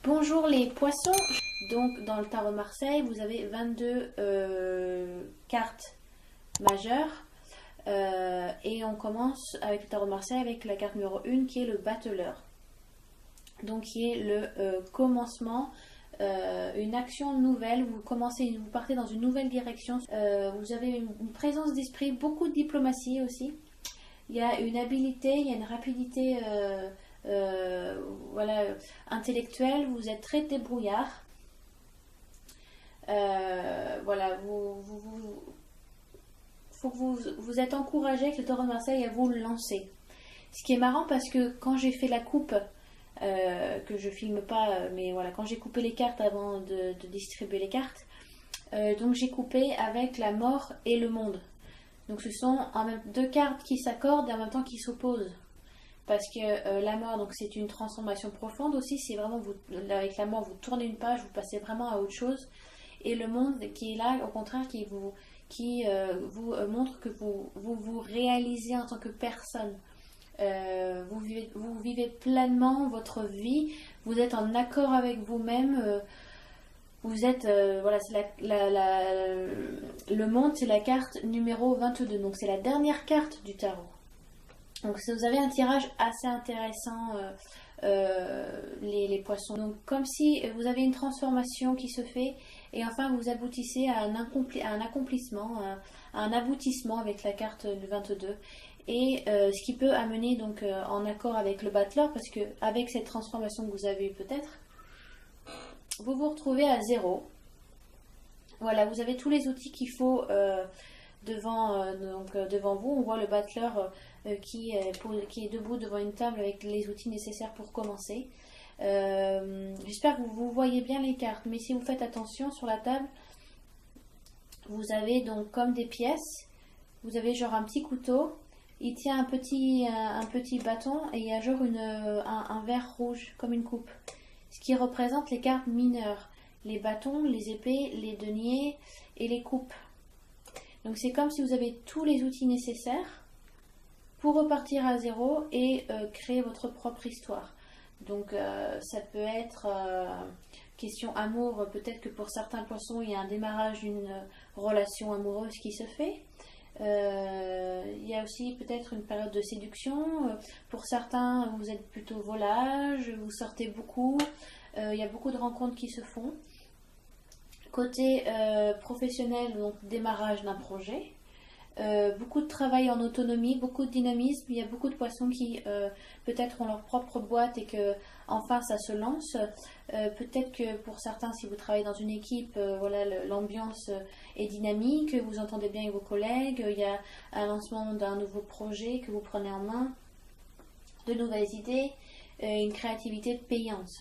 Bonjour les poissons. Donc dans le tarot de Marseille, vous avez 22 cartes majeures. Et on commence avec le tarot de Marseille avec la carte numéro 1 qui est le battleur. Donc qui est le commencement, une action nouvelle. Vous partez dans une nouvelle direction. Vous avez une présence d'esprit, beaucoup de diplomatie aussi. Il y a une habileté, il y a une rapidité voilà, intellectuelle, vous êtes très débrouillard. Voilà, faut que vous êtes encouragé avec le Taureau de Marseille à vous lancer. Ce qui est marrant parce que quand j'ai fait la coupe, que je filme pas, mais voilà, quand j'ai coupé les cartes avant de distribuer les cartes, donc j'ai coupé avec la mort et le monde. Donc ce sont en même deux cartes qui s'accordent et en même temps qui s'opposent. Parce que la mort, donc c'est une transformation profonde aussi. C'est vraiment avec la mort, vous tournez une page, vous passez vraiment à autre chose. Et le monde qui est là, au contraire, qui vous montre que vous réalisez en tant que personne. Vous vivez pleinement votre vie. Vous êtes en accord avec vous-même. Vous êtes, voilà, c'est le monde, c'est la carte numéro 22. Donc c'est la dernière carte du tarot. Donc vous avez un tirage assez intéressant, les poissons. Donc comme si vous avez une transformation qui se fait et enfin vous aboutissez à un accomplissement, à un aboutissement avec la carte du 22. Et ce qui peut amener donc en accord avec le battleur, parce que avec cette transformation que vous avez eue peut-être, vous vous retrouvez à zéro. Voilà, vous avez tous les outils qu'il faut devant vous. On voit le battleur qui est debout devant une table avec les outils nécessaires pour commencer. J'espère que vous voyez bien les cartes, mais si vous faites attention sur la table, vous avez donc comme des pièces. Vous avez genre un petit couteau, il tient un petit bâton et il y a genre un verre rouge comme une coupe. Ce qui représente les cartes mineures, les bâtons, les épées, les deniers et les coupes. Donc c'est comme si vous avez tous les outils nécessaires pour repartir à zéro et créer votre propre histoire. Donc ça peut être question amour, peut-être que pour certains poissons il y a un démarrage d'une relation amoureuse qui se fait. Il y a aussi peut-être une période de séduction. Pour certains, vous êtes plutôt volage, vous sortez beaucoup. Il y a beaucoup de rencontres qui se font. Côté professionnel, donc démarrage d'un projet. Beaucoup de travail en autonomie, beaucoup de dynamisme. Il y a beaucoup de poissons qui peut-être ont leur propre boîte et que enfin ça se lance. Peut-être que pour certains, si vous travaillez dans une équipe, voilà, l'ambiance est dynamique, vous entendez bien avec vos collègues. Il y a un lancement d'un nouveau projet que vous prenez en main, de nouvelles idées, une créativité payante.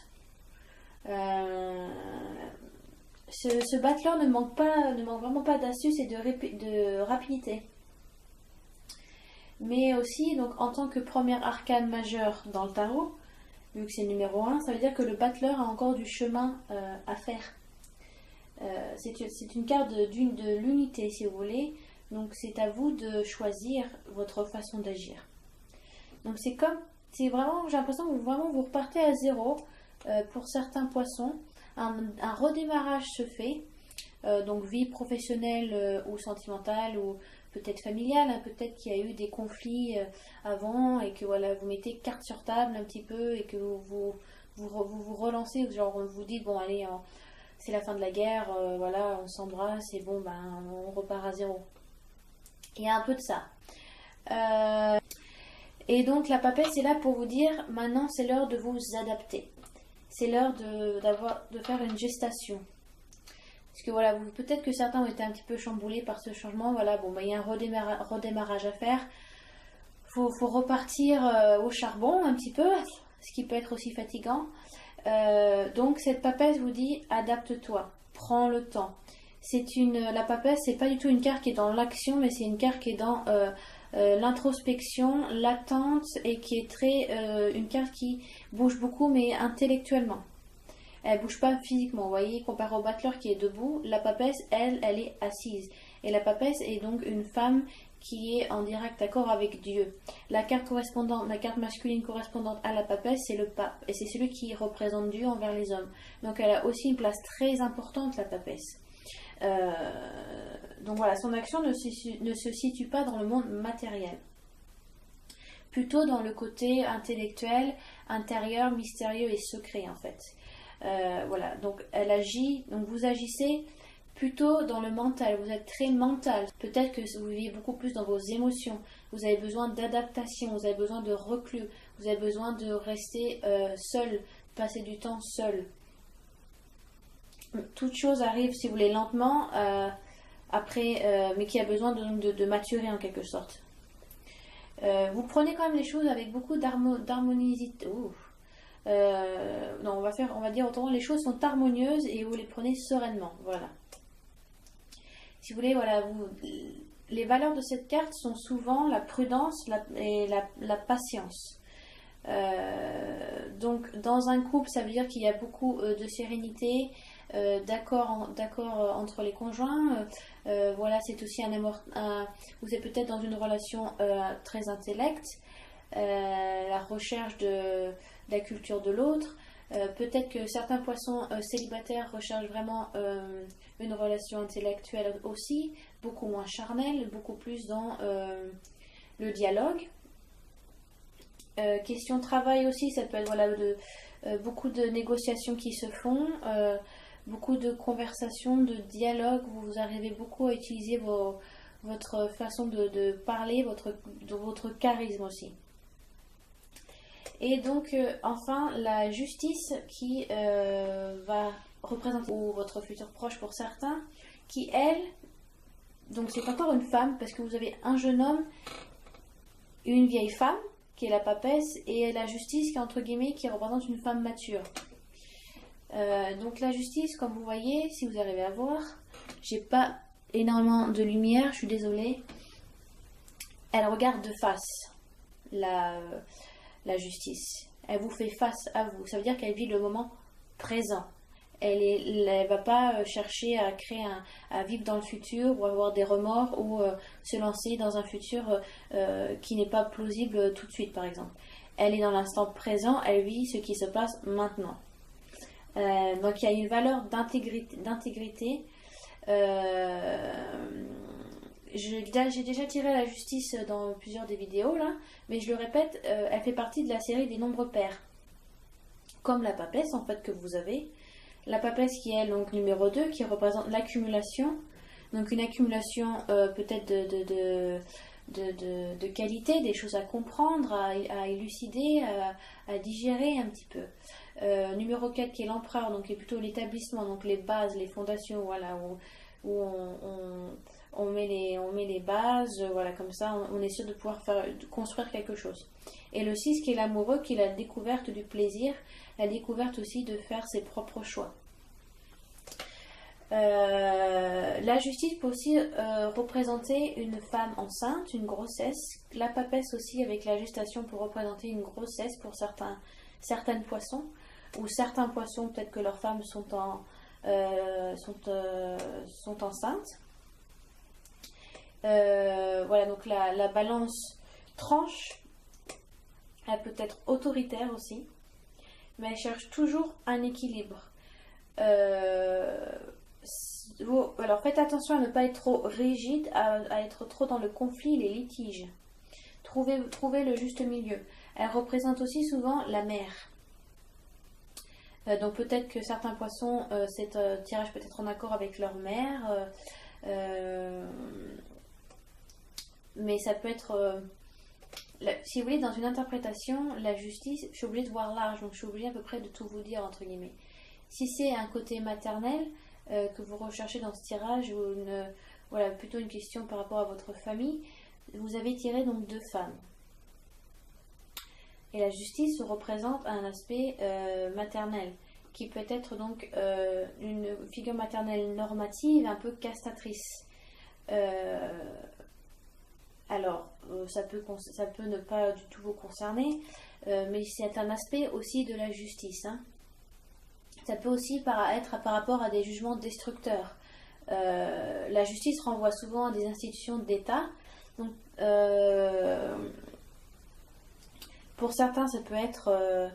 Ce battleur ne manque vraiment pas d'astuce et de rapidité. Mais aussi, donc, en tant que première arcane majeure dans le tarot, vu que c'est le numéro 1, ça veut dire que le battleur a encore du chemin à faire. C'est une carte de l'unité, si vous voulez. Donc c'est à vous de choisir votre façon d'agir. Donc c'est vraiment, j'ai l'impression que vous repartez à zéro pour certains poissons. Un redémarrage se fait, donc vie professionnelle ou sentimentale ou peut-être familiale, hein, peut-être qu'il y a eu des conflits avant et que voilà, vous mettez carte sur table un petit peu et que vous relancez, genre vous dites bon allez, c'est la fin de la guerre, voilà, on s'embrasse et bon ben on repart à zéro. Il y a un peu de ça. Et donc la papesse est là pour vous dire maintenant c'est l'heure de vous adapter. C'est l'heure de faire une gestation. Parce que voilà, peut-être que certains ont été un petit peu chamboulés par ce changement. Voilà, bon, il y a un redémarrage à faire. Faut repartir au charbon un petit peu, ce qui peut être aussi fatigant. Donc cette papesse vous dit adapte-toi, prends le temps. La papesse, c'est pas du tout une carte qui est dans l'action, mais c'est une carte qui est dans l'introspection, l'attente et qui est une carte qui bouge beaucoup mais intellectuellement. Elle bouge pas physiquement, vous voyez, comparé au battleur qui est debout, la papesse, elle est assise. Et la papesse est donc une femme qui est en direct accord avec Dieu. La carte correspondante, la carte masculine correspondante à la papesse, c'est le pape, et c'est celui qui représente Dieu envers les hommes. Donc elle a aussi une place très importante, la papesse. Donc voilà, son action ne se situe pas dans le monde matériel, plutôt dans le côté intellectuel, intérieur, mystérieux et secret en fait. Voilà, donc elle agit, donc vous agissez plutôt dans le mental, vous êtes très mental. Peut-être que vous vivez beaucoup plus dans vos émotions, vous avez besoin d'adaptation, vous avez besoin de reclus, vous avez besoin de rester seul, passer du temps seul. Toute chose arrive, si vous voulez, lentement, mais qui a besoin de maturer en quelque sorte. Vous prenez quand même les choses avec beaucoup d'harmonisité. Non, on va dire autrement, les choses sont harmonieuses et vous les prenez sereinement. Voilà. Si vous voulez, voilà, les valeurs de cette carte sont souvent la prudence et la patience. Donc, dans un couple, ça veut dire qu'il y a beaucoup de sérénité, d'accord entre les conjoints. Voilà, c'est aussi vous êtes peut-être dans une relation très intellect, la recherche de la culture de l'autre. Peut-être que certains poissons célibataires recherchent vraiment une relation intellectuelle aussi, beaucoup moins charnelle, beaucoup plus dans le dialogue. Question travail aussi, ça peut être voilà, beaucoup de négociations qui se font, beaucoup de conversations, de dialogue, vous arrivez beaucoup à utiliser votre façon de parler, votre charisme aussi. Et donc, enfin, la justice qui va représenter ou votre futur proche pour certains, qui elle, donc c'est encore une femme, parce que vous avez un jeune homme, une vieille femme, qui est la papesse, et la justice qui est entre guillemets, qui représente une femme mature. Donc la justice, comme vous voyez, si vous arrivez à voir, j'ai pas énormément de lumière, je suis désolée. Elle regarde de face la justice. Elle vous fait face à vous. Ça veut dire qu'elle vit le moment présent. Elle va pas chercher à vivre dans le futur ou avoir des remords ou se lancer dans un futur qui n'est pas plausible tout de suite, par exemple. Elle est dans l'instant présent, elle vit ce qui se passe maintenant. Donc il y a une valeur d'intégrité. J'ai déjà tiré la justice dans plusieurs des vidéos là, mais je le répète, elle fait partie de la série des nombres pairs. Comme la papesse en fait que vous avez. La papesse qui est donc numéro 2, qui représente l'accumulation. Donc une accumulation peut-être de qualité, des choses à comprendre, à élucider, à digérer un petit peu. Numéro 4 qui est l'empereur, donc qui est plutôt l'établissement, donc les bases, les fondations, voilà, où on met les bases, voilà, comme ça on est sûr de pouvoir construire quelque chose. Et le 6 qui est l'amoureux, qui est la découverte du plaisir, la découverte aussi de faire ses propres choix. La justice peut aussi représenter une femme enceinte, une grossesse. La papesse aussi avec la gestation pour représenter une grossesse pour certaines poissons, ou certains poissons peut-être que leurs femmes sont enceintes. Voilà, donc la balance tranche. Elle peut être autoritaire aussi, mais elle cherche toujours un équilibre. Alors faites attention à ne pas être trop rigide, à être trop dans le conflit, les litiges. Trouvez le juste milieu. Elle représente aussi souvent la mer. Donc peut-être que certains poissons, cet tirage peut être en accord avec leur mère, mais ça peut être... si vous voulez, dans une interprétation, la justice, je suis obligée de voir large, donc je suis obligée à peu près de tout vous dire, entre guillemets. Si c'est un côté maternel que vous recherchez dans ce tirage, ou voilà, plutôt une question par rapport à votre famille, vous avez tiré donc 2 femmes. Et la justice représente un aspect maternel, qui peut être donc une figure maternelle normative, un peu castratrice. Alors, ça peut ne pas du tout vous concerner, mais c'est un aspect aussi de la justice. Hein. Ça peut aussi être par rapport à des jugements destructeurs. La justice renvoie souvent à des institutions d'État, Donc, pour certains, ça peut être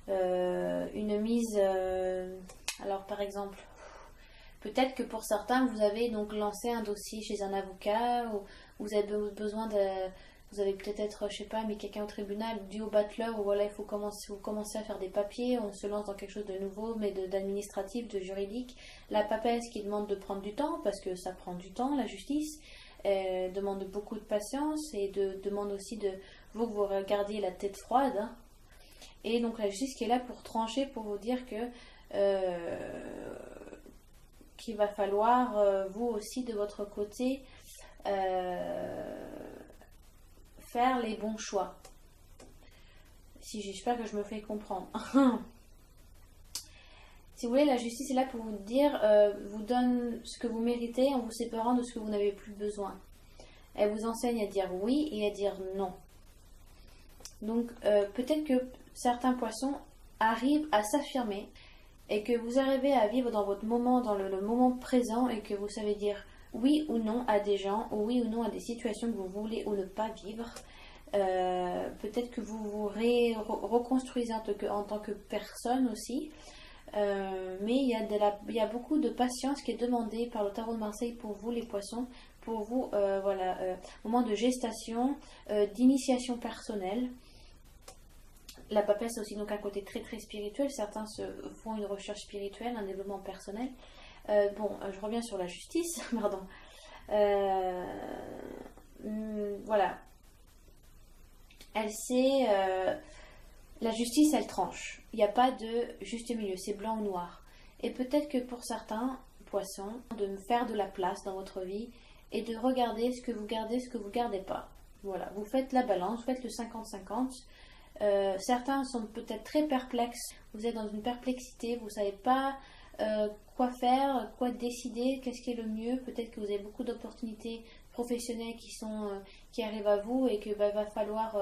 une mise... alors, par exemple, peut-être que pour certains, vous avez donc lancé un dossier chez un avocat, ou vous avez besoin de... Vous avez peut-être, je sais pas, mis quelqu'un au tribunal, dû au battleur, ou voilà, il faut commencer à faire des papiers, on se lance dans quelque chose de nouveau, mais d'administratif, de juridique. La papesse qui demande de prendre du temps, parce que ça prend du temps, la justice, demande beaucoup de patience, et demande aussi de vous que vous regardiez la tête froide, hein. Et donc la justice qui est là pour trancher, pour vous dire que qu'il va falloir, vous aussi de votre côté, faire les bons choix. Si j'espère que je me fais comprendre. Si vous voulez, la justice est là pour vous dire, vous donne ce que vous méritez en vous séparant de ce que vous n'avez plus besoin. Elle vous enseigne à dire oui et à dire non. Donc peut-être que certains poissons arrivent à s'affirmer et que vous arrivez à vivre dans votre moment, dans le moment présent, et que vous savez dire oui ou non à des gens, ou oui ou non à des situations que vous voulez ou ne pas vivre. Peut-être que vous vous reconstruisez en tant que personne aussi. Mais il y a beaucoup de patience qui est demandée par le tarot de Marseille pour vous les poissons, pour vous, voilà, moment de gestation, d'initiation personnelle. La papesse a aussi donc un côté très très spirituel. Certains se font une recherche spirituelle, un développement personnel. Je reviens sur la justice, pardon. Voilà. La justice, elle tranche. Il n'y a pas de juste milieu, c'est blanc ou noir. Et peut-être que pour certains poissons, de me faire de la place dans votre vie et de regarder ce que vous gardez, ce que vous ne gardez pas. Voilà, vous faites la balance, vous faites le 50-50. Certains sont peut-être très perplexes, vous êtes dans une perplexité, vous ne savez pas quoi faire, quoi décider, qu'est-ce qui est le mieux. Peut-être que vous avez beaucoup d'opportunités professionnelles qui arrivent à vous et que va falloir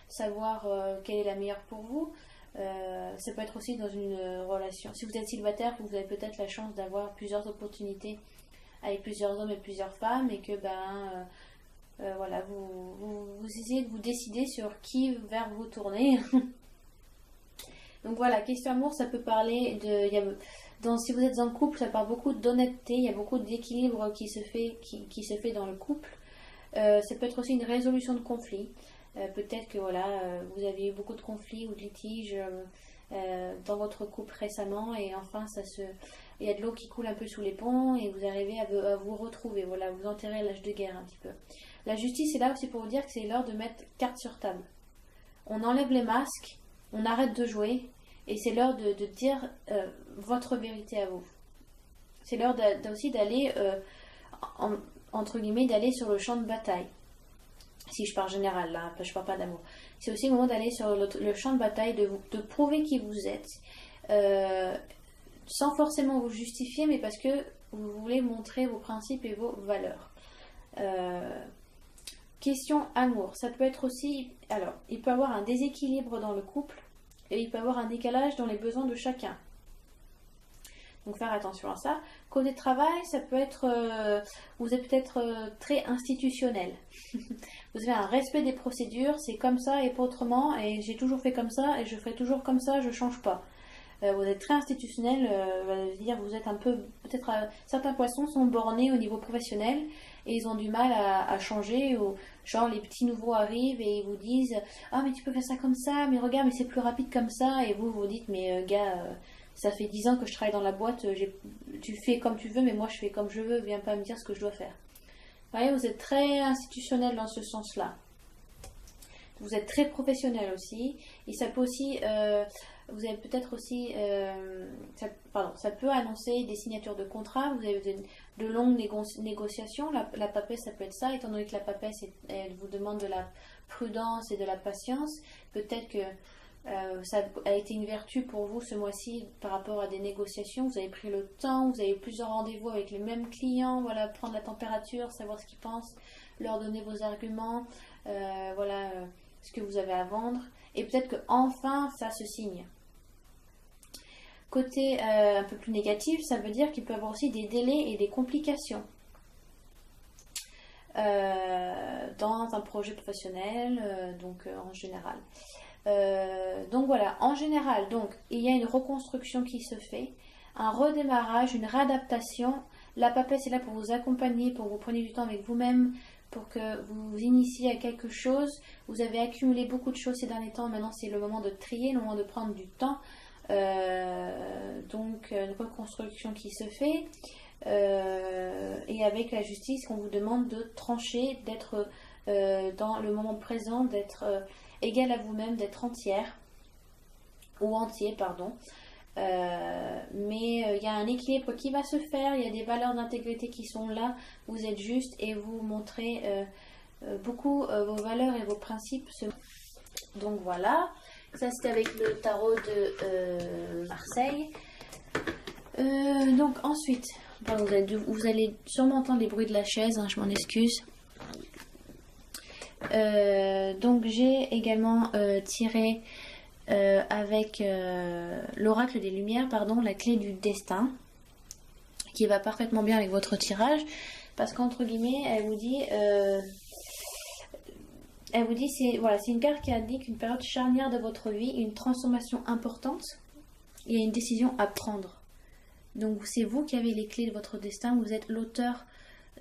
savoir quelle est la meilleure pour vous. Ça peut être aussi dans une relation. Si vous êtes célibataire, vous avez peut-être la chance d'avoir plusieurs opportunités avec plusieurs hommes et plusieurs femmes, et que voilà, vous essayez de vous décider sur qui vers vous tourner. Donc voilà, question amour, ça peut parler si vous êtes en couple, ça parle beaucoup d'honnêteté, il y a beaucoup d'équilibre qui se fait dans le couple. Ça peut être aussi une résolution de conflits. Peut-être que voilà, vous avez eu beaucoup de conflits ou de litiges dans votre couple récemment, et enfin il y a de l'eau qui coule un peu sous les ponts et vous arrivez à vous retrouver. Voilà, vous enterrez l'âge de guerre un petit peu. La justice est là aussi pour vous dire que c'est l'heure de mettre carte sur table. On enlève les masques, on arrête de jouer, et c'est l'heure de dire votre vérité à vous. C'est l'heure aussi d'aller, entre guillemets, d'aller sur le champ de bataille. Si je parle général, là, je parle pas d'amour. C'est aussi le moment d'aller sur le champ de bataille, de prouver qui vous êtes, sans forcément vous justifier, mais parce que vous voulez montrer vos principes et vos valeurs. Question amour, ça peut être aussi... Alors, il peut y avoir un déséquilibre dans le couple, et il peut y avoir un décalage dans les besoins de chacun. Donc faire attention à ça. Côté travail, ça peut être... vous êtes peut-être très institutionnel. Vous avez un respect des procédures, c'est comme ça et pas autrement, et j'ai toujours fait comme ça, et je ferai toujours comme ça, je ne change pas. Vous êtes très institutionnel, dire vous êtes un peu... Peut-être certains poissons sont bornés au niveau professionnel, et ils ont du mal à changer, ou genre les petits nouveaux arrivent et ils vous disent ah mais tu peux faire ça comme ça, mais regarde mais c'est plus rapide comme ça, et vous dites mais gars, ça fait 10 ans que je travaille dans la boîte, tu fais comme tu veux mais moi je fais comme je veux, viens pas me dire ce que je dois faire. Vous voyez, vous êtes très institutionnel dans ce sens là. Vous êtes très professionnel aussi, et ça peut aussi vous avez peut-être aussi ça peut annoncer des signatures de contrats. Vous avez de longues négociations. La papesse, ça peut être ça, étant donné que la papesse elle vous demande de la prudence et de la patience. Peut-être que ça a été une vertu pour vous ce mois-ci par rapport à des négociations. Vous avez pris le temps, vous avez plusieurs rendez-vous avec les mêmes clients, voilà, prendre la température, savoir ce qu'ils pensent, leur donner vos arguments, ce que vous avez à vendre, et peut-être que enfin ça se signe. Côté un peu plus négatif, ça veut dire qu'il peut y avoir aussi des délais et des complications. dans un projet professionnel, donc en général. Donc voilà, en général, donc il y a une reconstruction qui se fait, un redémarrage, une réadaptation. La papesse est là pour vous accompagner, pour que vous preniez du temps avec vous-même, pour que vous vous initiez à quelque chose. Vous avez accumulé beaucoup de choses ces derniers temps, maintenant c'est le moment de trier, le moment de prendre du temps. Donc une reconstruction qui se fait. Et avec la justice, on vous demande de trancher, d'être dans le moment présent, d'être égal à vous-même, d'être entière, ou entier, pardon. Mais il y a un équilibre qui va se faire, il y a des valeurs d'intégrité qui sont là, vous êtes juste et vous montrez beaucoup vos valeurs et vos principes. Donc voilà, ça c'était avec le tarot de Marseille. Donc ensuite, pardon, vous allez sûrement entendre les bruits de la chaise, hein, je m'en excuse. Donc j'ai également tiré avec l'oracle des lumières, pardon, la clé du destin, qui va parfaitement bien avec votre tirage, parce qu'entre guillemets, elle vous dit c'est voilà, c'est une carte qui indique une période charnière de votre vie, une transformation importante, il y a une décision à prendre. Donc c'est vous qui avez les clés de votre destin, vous êtes l'auteur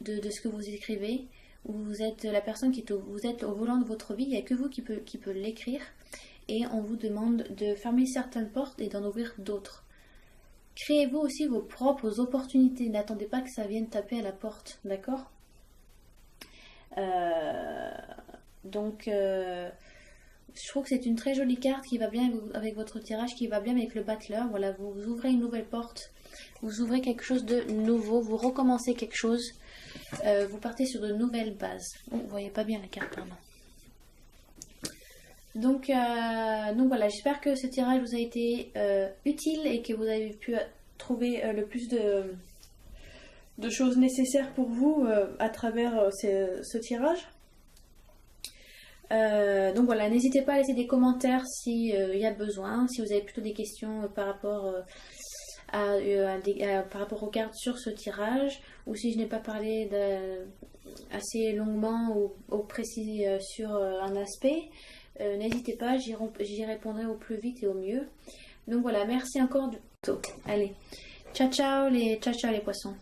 de ce que vous écrivez, vous êtes la personne vous êtes au volant de votre vie, il n'y a que vous qui peut l'écrire, et on vous demande de fermer certaines portes et d'en ouvrir d'autres. Créez-vous aussi vos propres opportunités, n'attendez pas que ça vienne taper à la porte, d'accord? Donc je trouve que c'est une très jolie carte qui va bien avec votre tirage, qui va bien avec le battleur. Voilà, vous ouvrez une nouvelle porte, vous ouvrez quelque chose de nouveau, vous recommencez quelque chose, vous partez sur de nouvelles bases. Oh, vous voyez pas bien la carte, pardon. Donc voilà, j'espère que ce tirage vous a été utile et que vous avez pu trouver le plus de choses nécessaires pour vous à travers ce tirage. Donc voilà, n'hésitez pas à laisser des commentaires s'il y a besoin, si vous avez plutôt des questions par rapport par rapport aux cartes sur ce tirage, ou si je n'ai pas parlé assez longuement ou précis sur un aspect, n'hésitez pas, j'y répondrai au plus vite et au mieux. Donc voilà, merci encore. Allez, ciao ciao les poissons.